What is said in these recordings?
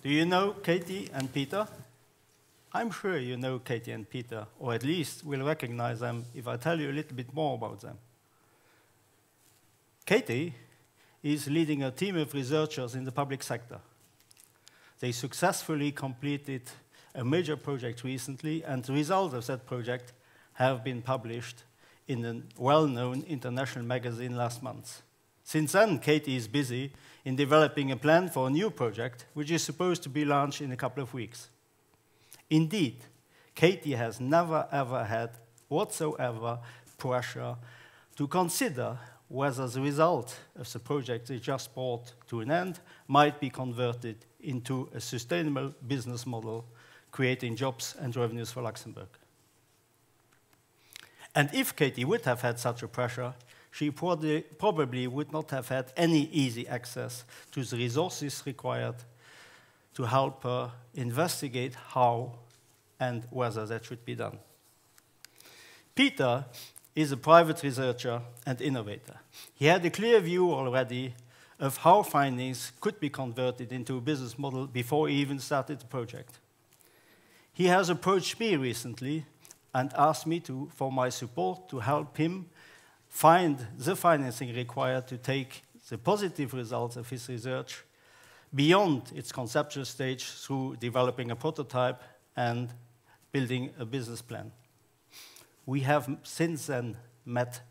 Do you know Katie and Peter? I'm sure you know Katie and Peter, or at least will recognize them if I tell you a little bit more about them. Katie is leading a team of researchers in the public sector. They successfully completed a major project recently, and the results of that project have been published in a well-known international magazine last month. Since then, Katie is busy in developing a plan for a new project, which is supposed to be launched in a couple of weeks. Indeed, Katie has never ever had whatsoever pressure to consider whether the result of the project they just brought to an end might be converted into a sustainable business model, creating jobs and revenues for Luxembourg. And if Katie would have had such a pressure, she probably would not have had any easy access to the resources required to help her investigate how and whether that should be done. Peter is a private researcher and innovator. He had a clear view already of how findings could be converted into a business model before he even started the project. He has approached me recently and asked me for my support to help him find the financing required to take the positive results of his research beyond its conceptual stage through developing a prototype and building a business plan. We have since then met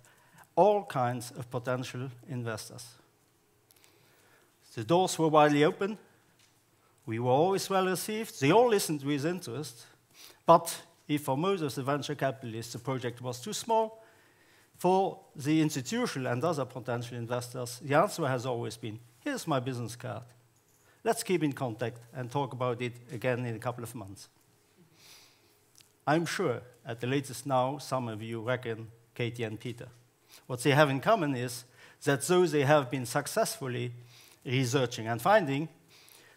all kinds of potential investors. The doors were widely open. We were always well received. They all listened with interest. But if for most of the venture capitalists the project was too small, for the institutional and other potential investors, the answer has always been, here's my business card. Let's keep in contact and talk about it again in a couple of months. I'm sure at the latest now, some of you reckon Katie and Peter. What they have in common is that though they have been successfully researching and finding,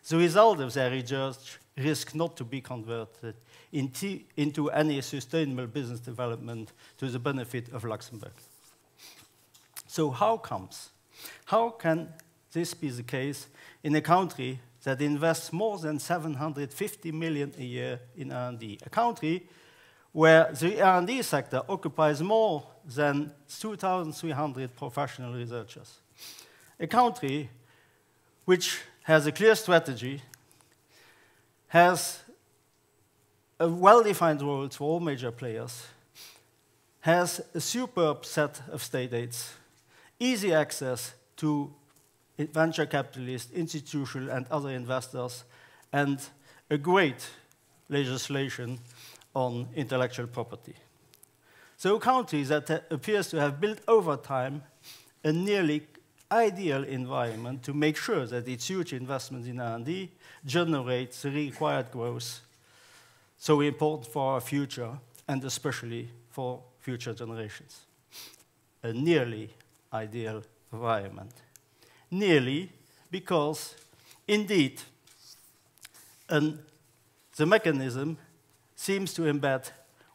the result of their research risk not to be converted into any sustainable business development to the benefit of Luxembourg. So how can this be the case in a country that invests more than 750 million a year in R&D, a country where the R&D sector occupies more than 2,300 professional researchers, a country which has a clear strategy, has a well-defined role for all major players, has a superb set of state aids, easy access to venture capitalists, institutional and other investors, and a great legislation on intellectual property. So a country that appears to have built over time a nearly ideal environment to make sure that its huge investments in R&D generate the required growth so important for our future and especially for future generations. A nearly ideal environment. Nearly because, indeed, the mechanism seems to embed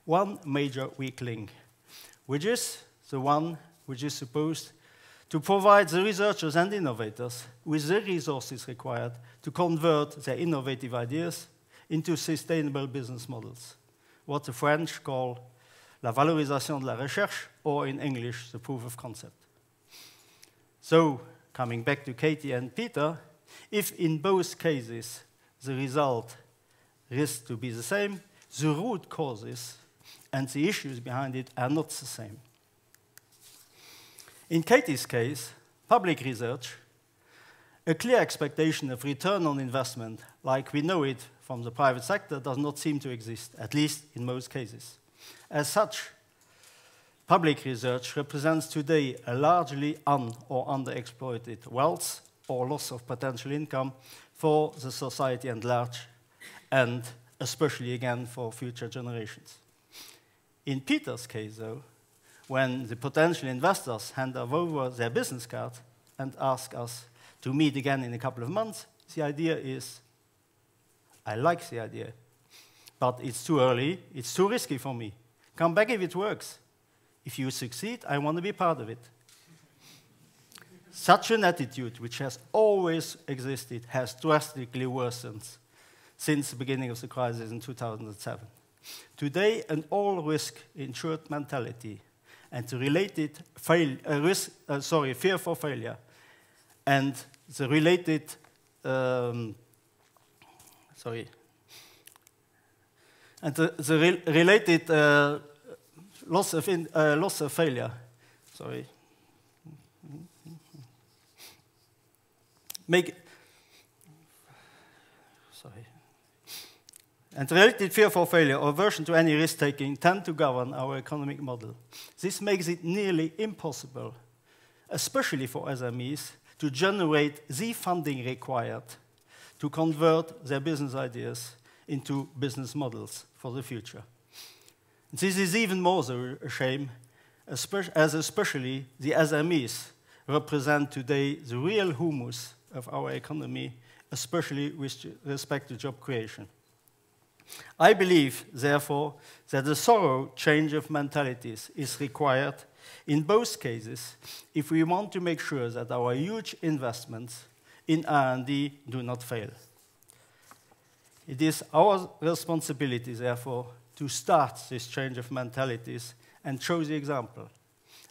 one major weak link, which is the one which is supposed to provide the researchers and innovators with the resources required to convert their innovative ideas into sustainable business models, what the French call la valorisation de la recherche, or in English, the proof of concept. So, coming back to Katie and Peter, if in both cases the result risks to be the same, the root causes and the issues behind it are not the same. In Katie's case, public research, a clear expectation of return on investment, like we know it from the private sector, does not seem to exist, at least in most cases. As such, public research represents today a largely or underexploited wealth or loss of potential income for the society at large, and especially again for future generations. In Peter's case, though, when the potential investors hand over their business card and ask us to meet again in a couple of months, the idea is, I like the idea, but it's too early, it's too risky for me. Come back if it works. If you succeed, I want to be part of it. Such an attitude, which has always existed, has drastically worsened since the beginning of the crisis in 2007. Today, an all-risk insured mentality and the related fear for failure and the related related loss of failure. And the related fear for failure or aversion to any risk-taking tend to govern our economic model. This makes it nearly impossible, especially for SMEs, to generate the funding required to convert their business ideas into business models for the future. This is even more a shame, as especially the SMEs represent today the real humus of our economy, especially with respect to job creation. I believe, therefore, that a thorough change of mentalities is required in both cases if we want to make sure that our huge investments in R&D do not fail. It is our responsibility, therefore, to start this change of mentalities and show the example.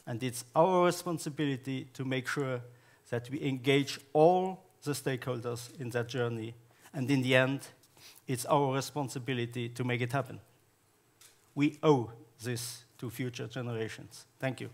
And it's our responsibility to make sure that we engage all the stakeholders in that journey. And in the end, it's our responsibility to make it happen. We owe this to future generations. Thank you.